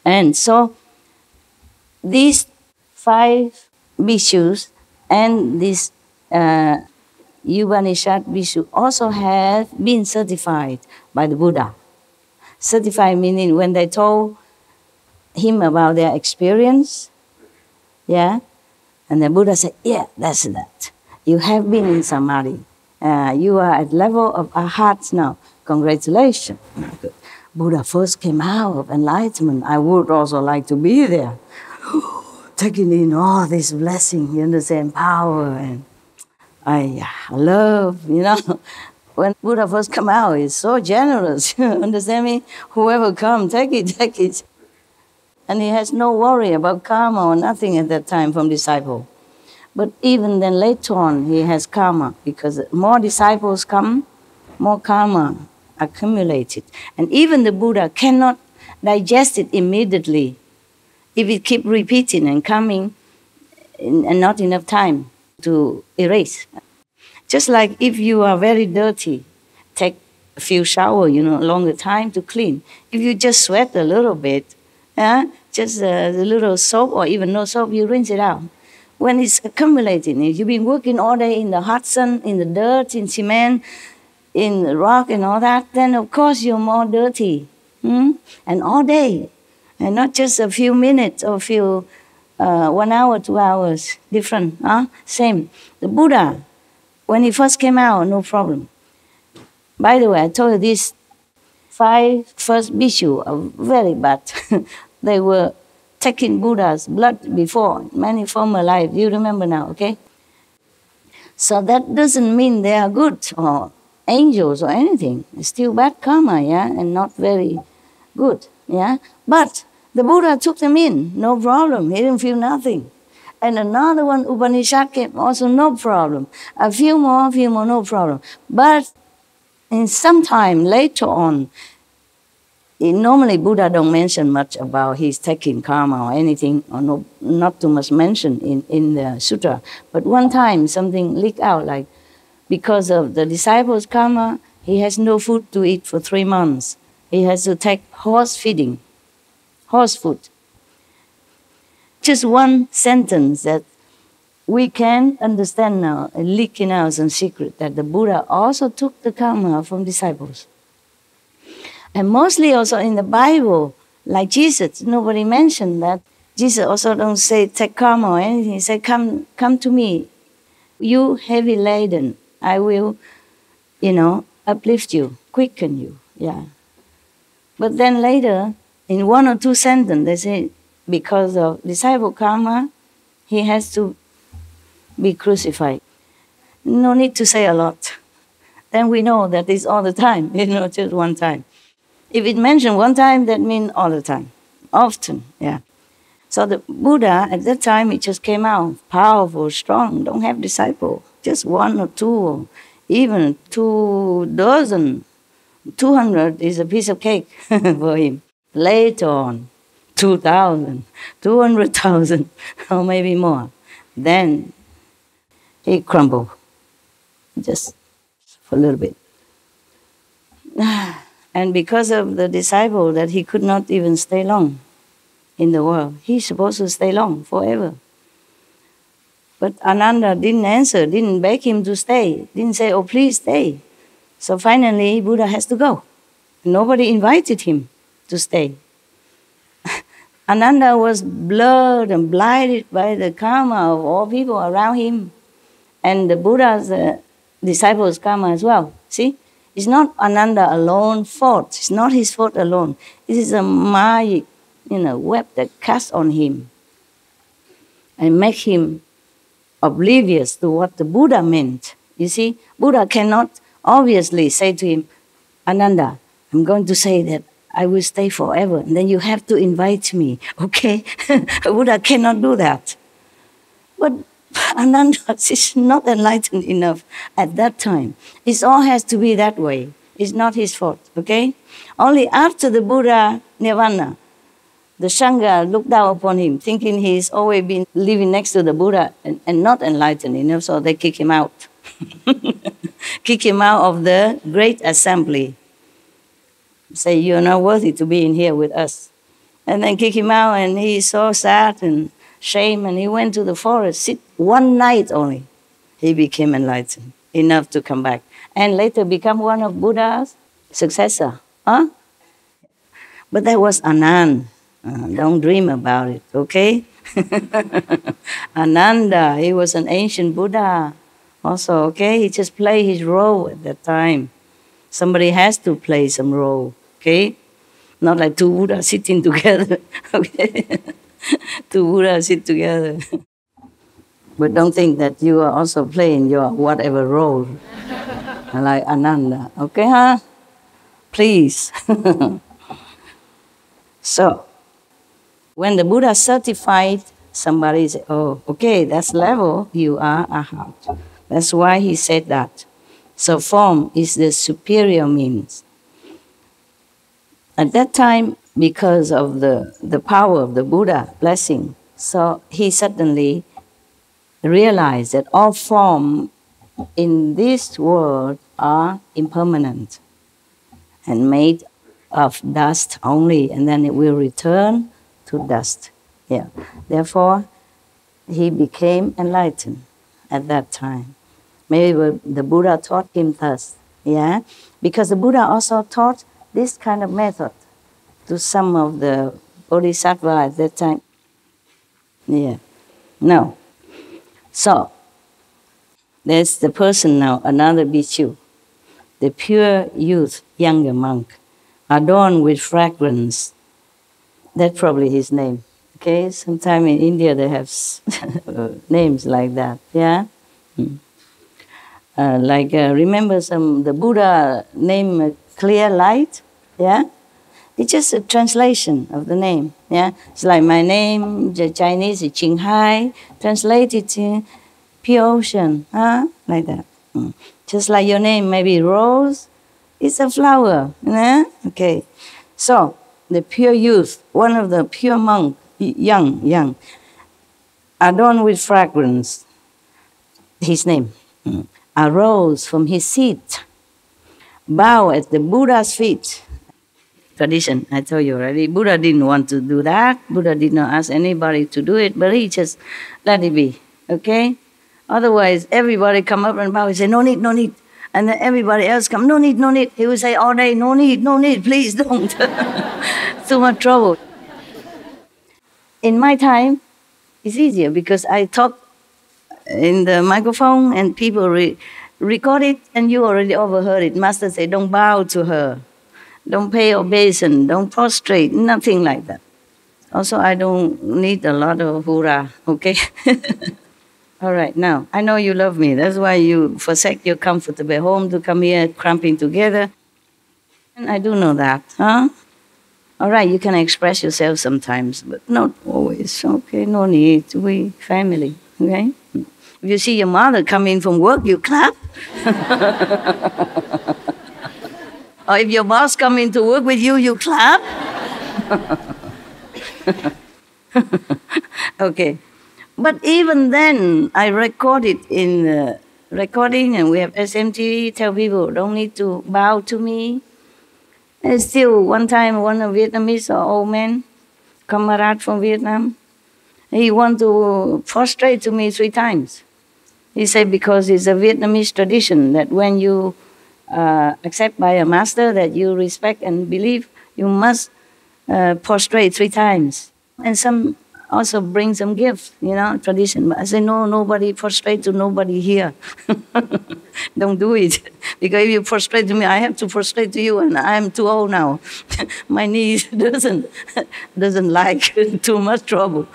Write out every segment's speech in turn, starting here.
And so these 5 bhikshus and this Upanishad bhikshu also have been certified by the Buddha. Certified meaning when they told him about their experience, yeah, and the Buddha said, yeah, that's that. You have been in Samadhi. You are at level of Arhat now. Congratulations. Good. Buddha first came out of enlightenment. I would also like to be there. Taking in all this blessing, you understand, power, and I love, you know. When Buddha first come out, he's so generous, understand me? Whoever come, take it. And he has no worry about karma or nothing at that time from disciple. But even then later on, he has karma, because more disciples come, more karma accumulated. And even the Buddha cannot digest it immediately if it keep repeating and coming and not enough time to erase. Just like if you are very dirty, take a few showers, longer time to clean. If you just sweat a little bit, just a little soap or even no soap, you rinse it out. When it's accumulating, if you've been working all day in the hot sun, in the dirt, in cement, in the rock and all that, then of course you're more dirty. And all day, and not just a few minutes or 1 hour, 2 hours, different, same. The Buddha, when he first came out, no problem. By the way, I told you these 5 first bhikshu are very bad. They were taking Buddha's blood before, many former lives. You remember now, okay? So that doesn't mean they are good or angels or anything. It's still bad karma, yeah, and not very good, yeah. But the Buddha took them in, no problem. He didn't feel nothing. And another one, Upanishad, came also no problem. A few more, no problem. But in some time later on, normally Buddha don't mention much about his taking karma or anything, or no, not too much mention in the sutra. But one time something leaked out, like because of the disciples' karma, he has no food to eat for 3 months. He has to take horse feeding, horse food. Just one sentence that we can understand now, leaking out some secret, that the Buddha also took the karma from disciples. And mostly also in the Bible, like Jesus, nobody mentioned that. Jesus also don't say take karma or anything. He said, come to me, you heavy laden. I will, uplift you, quicken you. Yeah. But then later, in 1 or 2 sentences, they say, because of disciple karma, he has to be crucified. No need to say a lot. Then we know that it's all the time, just one time. If it mentioned one time, that means all the time, often, yeah. So the Buddha, at that time, he just came out, powerful, strong, don't have disciple, just 1 or 2, or even 2 dozen, 200 is a piece of cake for him. Later on, 2,000, 200,000, or maybe more. Then he crumbled, just for a little bit. And because of the disciple that he could not even stay long in the world. He's supposed to stay long, forever. But Ananda didn't answer, didn't beg him to stay, didn't say, oh, please stay. So finally, Buddha has to go. Nobody invited him to stay. Ananda was blurred and blinded by the karma of all people around him. And the Buddha's disciples' karma as well. See? It's not Ananda alone's fault. It's not his fault alone. It is a magic, web that casts on him and make him oblivious to what the Buddha meant. You see, Buddha cannot obviously say to him, Ananda, I'm going to say that I will stay forever, and then you have to invite me, okay? Buddha cannot do that. But Ananda is not enlightened enough at that time. It all has to be that way. It's not his fault, okay? Only after the Buddha nirvana, the Sangha looked down upon him, thinking he's always been living next to the Buddha and not enlightened enough, so they kick him out. Kick him out of the great assembly. Say, you're not worthy to be in here with us. and then kick him out, and he's so sad and shame, and he went to the forest, sit one night only. He became enlightened, enough to come back, and later become one of Buddha's successor. Huh? But that was Ananda. Don't dream about it, okay? Ananda, he was an ancient Buddha also, okay? He just played his role at that time. Somebody has to play some role, okay? Not like two Buddhas sitting together, okay? Two Buddhas sit together. But don't think that you are also playing your whatever role, like Ananda, okay, huh? Please. So, when the Buddha certified, somebody said, oh, okay, that's level, you are Arhat. That's why he said that. So form is the superior means. At that time, because of the power of the Buddha blessing, so he suddenly realized that all form in this world are impermanent and made of dust only, and then it will return to dust. Yeah. Therefore, he became enlightened at that time. Maybe the Buddha taught him thus, yeah? Because the Buddha also taught this kind of method to some of the bodhisattvas at that time. Yeah. No. So, there's the person now, another bhikkhu, the pure youth, younger monk, adorned with fragrance. That's probably his name. Okay, sometime in India they have names like that. Yeah. Remember the Buddha name Clear Light. Yeah. It's just a translation of the name. Yeah. It's like my name, the Chinese is Hai, translated to pure ocean. Huh? Like that. Just like your name, maybe Rose. It's a flower. Yeah? Okay. So the pure youth, one of the pure monk, young, adorned with fragrance, his name, arose from his seat, bow at the Buddha's feet. Tradition, I told you already, Buddha didn't want to do that. Buddha did not ask anybody to do it, but he just let it be, okay? Otherwise, everybody come up and bow and say, no need, no need. And then everybody else come, no need, no need. He would say all day, no need, please don't. Too much trouble. In my time, it's easier because I talk in the microphone and people record it and you already overheard it. Master say, don't bow to her. Don't pay obeisance, don't prostrate, nothing like that. Also, I don't need a lot of hurrah, okay? All right, now, I know you love me. That's why you forsake your comfortable home to come here cramping together. And I do know that, huh? All right, you can express yourself sometimes, but not always, okay? No need, we family, okay? If you see your mother come in from work, you clap. Or if your boss come in to work with you, you clap. Okay. But even then, I record it in recording, and we have SMT, tell people, don't need to bow to me. And still, one time, one of Vietnamese old man, comrade from Vietnam, he want to prostrate to me 3 times. He said because it's a Vietnamese tradition that when you accept by a master that you respect and believe, you must prostrate 3 times. And some also bring some gifts, tradition. But I say, no, nobody prostrate to nobody here. Don't do it. Because if you prostrate to me, I have to prostrate to you, and I'm too old now. My knees doesn't like too much trouble.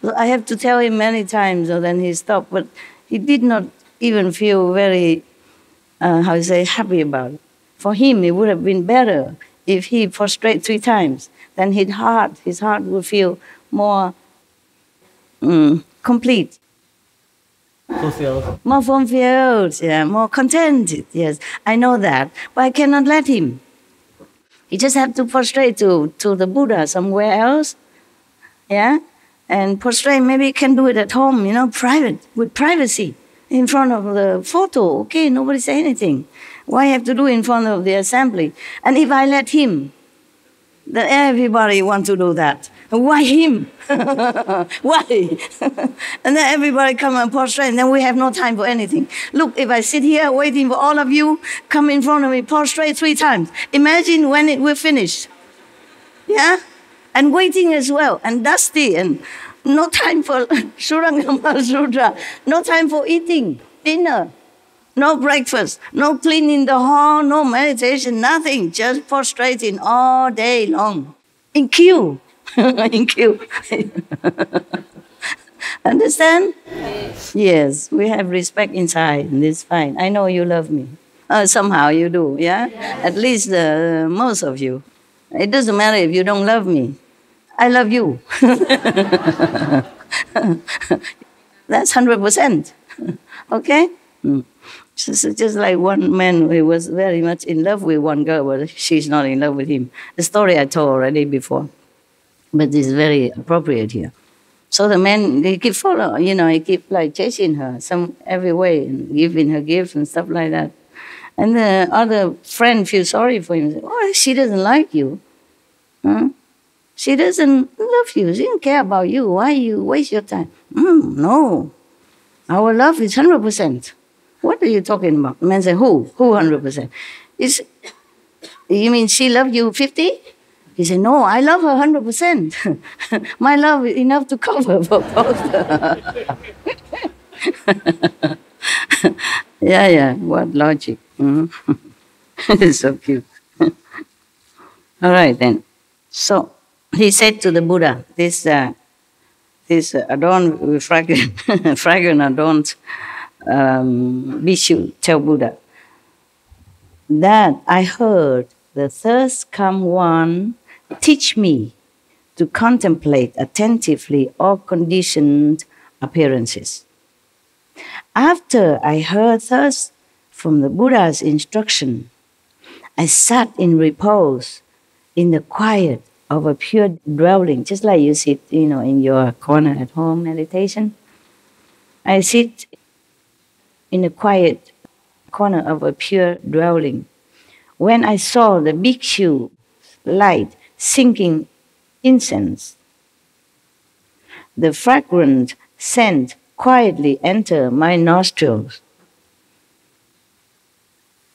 So I have to tell him many times, and then he stopped. But he did not even feel very happy about it. For him, it would have been better if he prostrate 3 times. Then his heart would feel more complete. Fulfilled. More fulfilled, yeah, more contented, yes. I know that, but I cannot let him. He just have to prostrate to the Buddha somewhere else, yeah? And prostrate, maybe he can do it at home, private, with privacy. In front of the photo, okay, nobody say anything. Why have to do in front of the assembly? And if I let him, then everybody want to do that. Why him? Why? And then everybody come and prostrate, and then we have no time for anything. Look, if I sit here waiting for all of you, come in front of me, prostrate 3 times. Imagine when it will finish. Yeah? And waiting as well, and dusty, and no time for Surangama Sutra, no time for eating dinner, no breakfast, no cleaning the hall, no meditation, nothing, just prostrating all day long. In queue. In queue. Understand? Yes, we have respect inside, and it's fine. I know you love me. Somehow you do, yeah? At least most of you. It doesn't matter if you don't love me. I love you. That's 100%. Okay? Just like one man who was very much in love with one girl, but she's not in love with him. The story I told already before, but it's very appropriate here. So the man, he keep following, he keep like chasing her every way and giving her gifts and stuff like that. And the other friend feels sorry for him. Oh, she doesn't like you. Huh? She doesn't love you. She doesn't care about you. Why you waste your time? No. Our love is 100%. What are you talking about? The man said, who? Who 100%? You mean she loved you 50? He said, no, I love her 100%. My love is enough to cover for both. Yeah, what logic. It's so cute. All right, then. So he said to the Buddha, this adorned with fragrant adorned Bhikshu tell Buddha that I heard the thirst come one teach me to contemplate attentively all conditioned appearances. After I heard thus from the Buddha's instruction, I sat in repose in the quiet of a pure dwelling, just like you sit, in your corner at home meditation. I sit in a quiet corner of a pure dwelling. When I saw the bhikshu light sinking incense, the fragrant scent quietly enter my nostrils.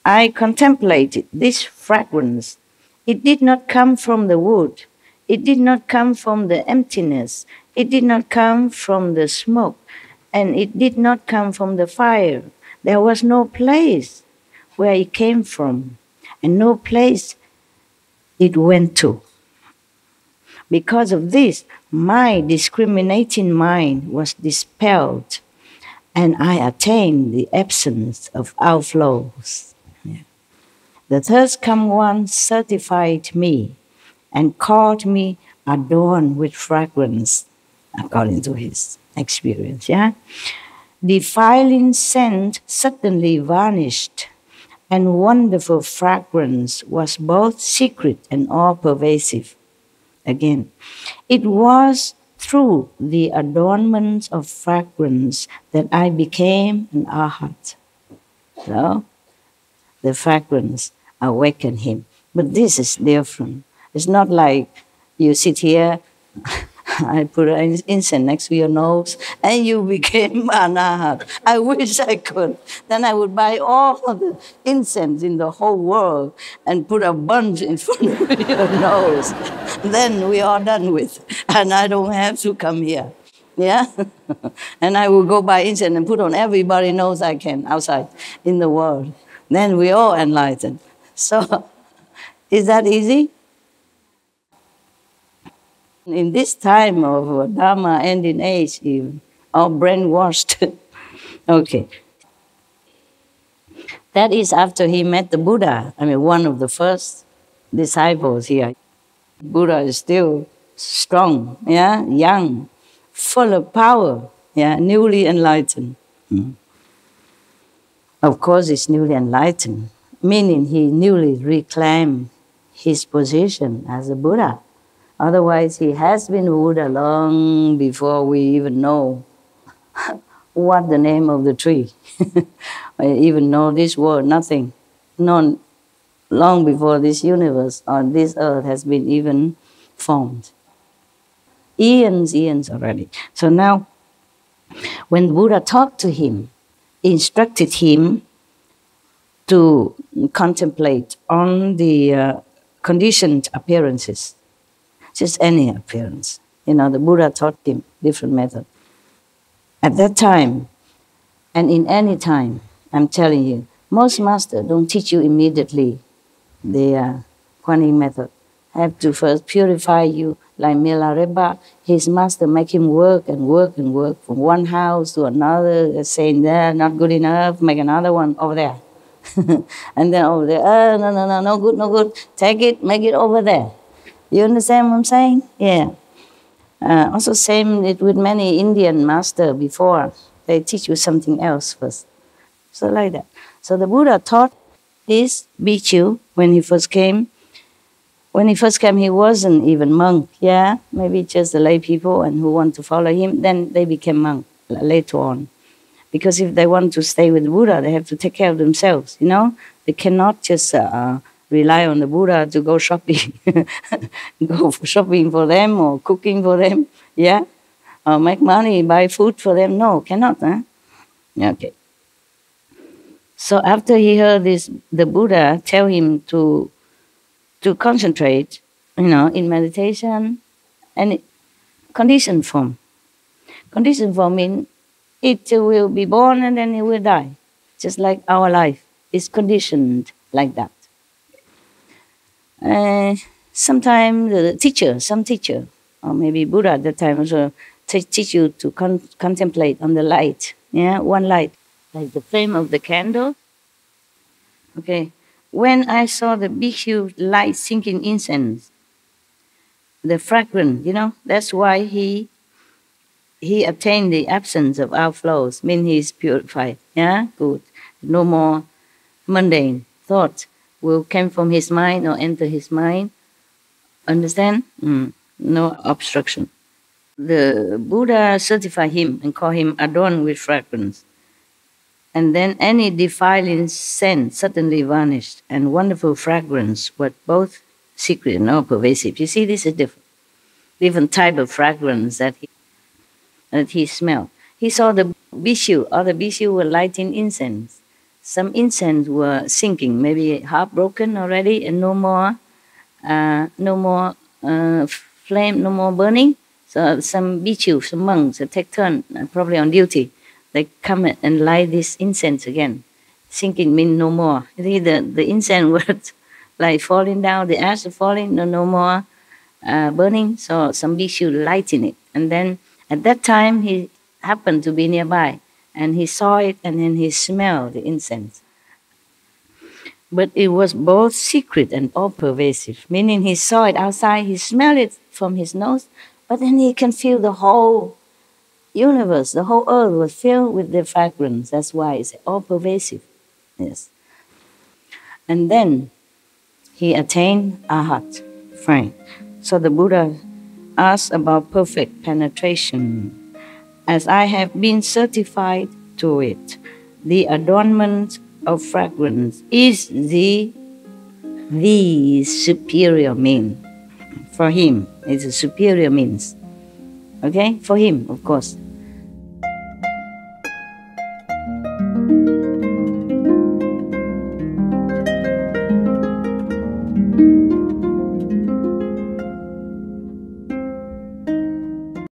I contemplated this fragrance. It did not come from the wood. It did not come from the emptiness. It did not come from the smoke. And it did not come from the fire. There was no place where it came from, and no place it went to. Because of this, my discriminating mind was dispelled, and I attained the absence of outflows. Yeah. The third come one certified me and called me adorned with fragrance, according to his experience. Yeah, defiling scent suddenly vanished, and wonderful fragrance was both secret and all-pervasive. Again, it was through the adornments of fragrance that I became an arhat. So, the fragrance awakened him. But this is different. It's not like you sit here, I put an incense next to your nose, and you became an arhat. I wish I could. Then I would buy all of the incense in the whole world and put a bunch in front of your nose. Then we are done with, and I don't have to come here. Yeah? And I will go buy incense and put on everybody's nose I can outside in the world. Then we all enlightened. So, is that easy? In this time of Dharma ending age, even, all brainwashed. Okay. That is after he met the Buddha. I mean, one of the first disciples here. Buddha is still strong, yeah, young, full of power, yeah, newly enlightened. Of course, he's newly enlightened, meaning he newly reclaimed his position as a Buddha. Otherwise, he has been Buddha long before we even know what the name of the tree, even know this word, nothing. None, long before this universe or this earth has been even formed. eons already. So now, when Buddha talked to him, instructed him to contemplate on the conditioned appearances, just any appearance. You know, the Buddha taught him different methods. At that time, and in any time, I'm telling you, most masters don't teach you immediately the Kuan Yin method. Have to first purify you. Like Milarepa, his master make him work and work and work from one house to another, saying there, not good enough, make another one over there. And then over there, no good, no good. Take it, make it over there. You understand what I'm saying? Yeah. Also same it with many Indian masters before. They teach you something else first. So like that. So the Buddha taught this bhikkhu when he first came. When he first came, he wasn't even monk, yeah? Maybe just the lay people and who want to follow him. Then they became monk later on. Because if they want to stay with the Buddha, they have to take care of themselves, you know? They cannot just rely on the Buddha to go shopping. Go for shopping for them or cooking for them, yeah? Or make money, buy food for them. No, cannot, huh? Okay. So after he heard this, the Buddha tell him to concentrate, you know, in meditation and conditioned form. Conditioned form means it will be born and then it will die. Just like our life is conditioned like that. Sometimes some teacher, or maybe Buddha at that time also teach you to contemplate on the light. Yeah, one light, like the flame of the candle. Okay. When I saw the bhikkhu light sinking incense, the fragrance, you know, that's why he attained the absence of outflows, means he is purified. Yeah, good. No more mundane thoughts will come from his mind or enter his mind. Understand? No obstruction. The Buddha certified him and called him adorned with fragrance. And then any defiling scent suddenly vanished, and wonderful fragrance was both secret and all pervasive. You see, this is different type of fragrance that he smelled. He saw the bhikkhu, other bhikkhu were lighting incense. Some incense were sinking, maybe half broken already, and no more flame, no more burning. So some bhikkhu, some monks, take turn, probably on duty. They come and light this incense again. Sinking means no more. You see, the incense was like falling down, the ash falling, no more burning. So some bhikkhu lighting it. And then at that time, he happened to be nearby. And he saw it and then he smelled the incense. But it was both secret and all pervasive. Meaning he saw it outside, he smelled it from his nose, but then he can feel the whole universe, the whole earth was filled with the fragrance. That's why it's all pervasive. Yes. And then he attained Arhat. Fine. So the Buddha asked about perfect penetration. As I have been certified to it, the adornment of fragrance is the superior mean. For him, it's a superior means. Okay? For him, of course.